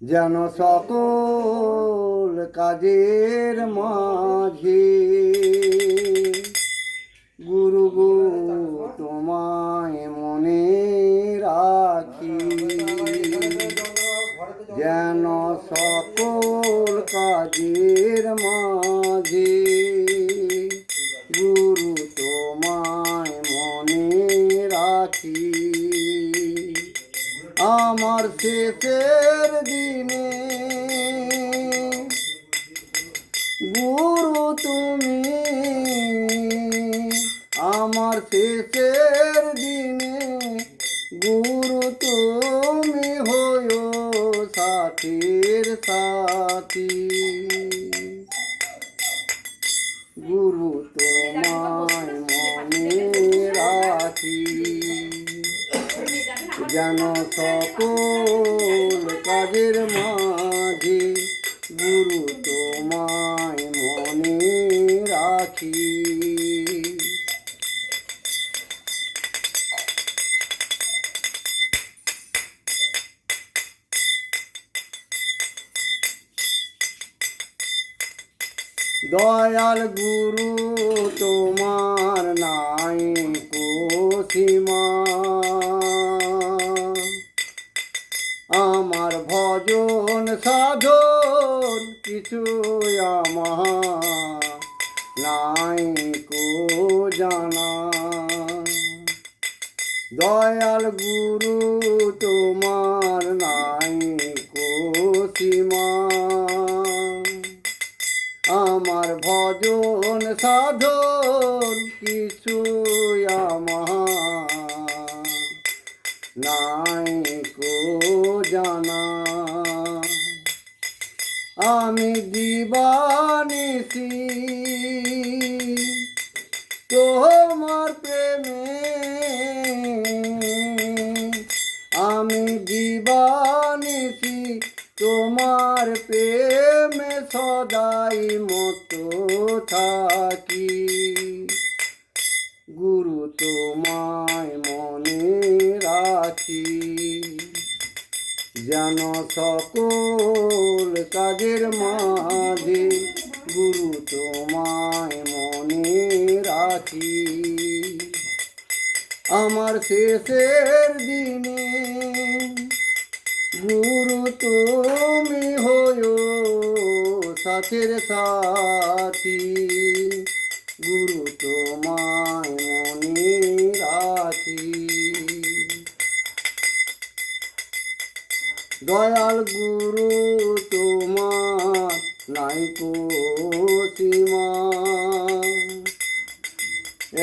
যেন সকল কাজের মাঝে গুরু গো তোমায় মনে রাখি। যেন সকল কাজের মাঝে গুরু তোমায় মনে রাখি। আমার শেষের দিনে গুরু তুমি, আমার শেষের দিনে গুরু তুমি হয়ো সাথীর সাথী। গুরু তোমায় মনে রাখি। যেন সকল কাজের মাঝে গুরু তোমায় মনে রাখি। দয়াল গুরু তোমার নাই কো সীমা, আমার ভজন সাধন কিছু আমার নাই কো জানা। দয়াল গুরু তোমার নাই কো সীমা, আমার ভজন সাধন কিছু আমার নাই কো জানা। আমি দিবানিশি তোমার প্রেমে, আমি দিবানিশি তোমার প্রেমে সদাই মতো থাকি। গুরু তোমায় মনে রাখি। যেন সকল কাজের মাঝে গুরু তোমায় মনে রাখি। আমার শেষের দিনে গুরু তুমি হয়ো সাথের সাথী। গুরু তোমায় মনে রাখি। দয়াল গুরু তোমার নাই কো সীমা,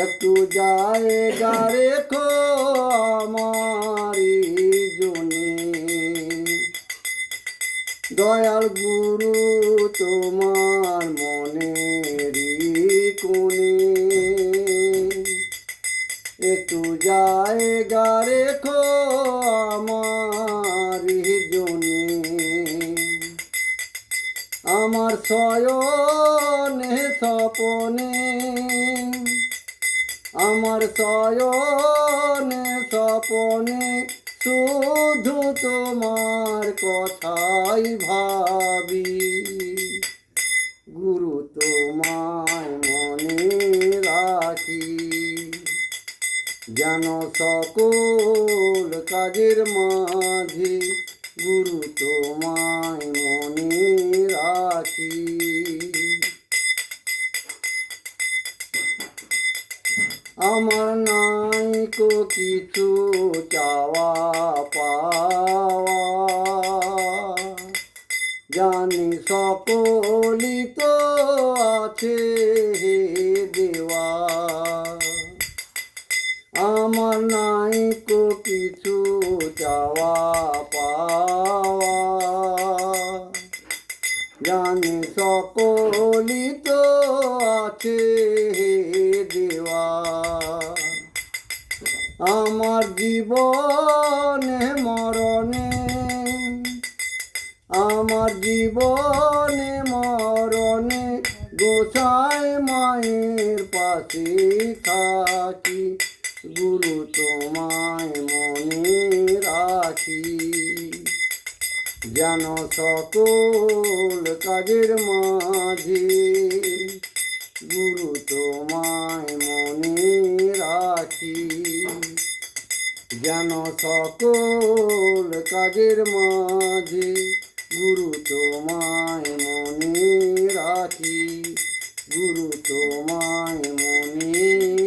একটু জায়গা রেখো আমারি জন্যে। দয়াল গুরু তোমার মনেরই কোণে, একটু জায়গা রেখো আমারি জন্যে। আমার শয়নে স্বপনে, আমার শয়নে স্বপনে শুধু তোমার কথাই ভাবি। গুরু তোমায় মনে রাখি। যেন সকল কাজের মাঝে গুরু তোমায় মনে রাখি। আমার নাই কো কিছু চাওয়া পাওয়া, জানি সকলই তো আছে দেওয়া। আমার নাই কো কিছু চাওয়া পাওয়া, জানি সকলই তো আছে দেওয়া। আমার জীবনে মরণে, আমার জীবনে মরণে গোসাই মায়ের পাশে থাকি। গুরু তোমায় মনে রাখি। যেন সকল কাজের মাঝে গুরু তোমায় মনে রাখি, যেন সকল কাজের মাঝে গুরু তোমায় মনে রাখি, গুরু তোমায় মনে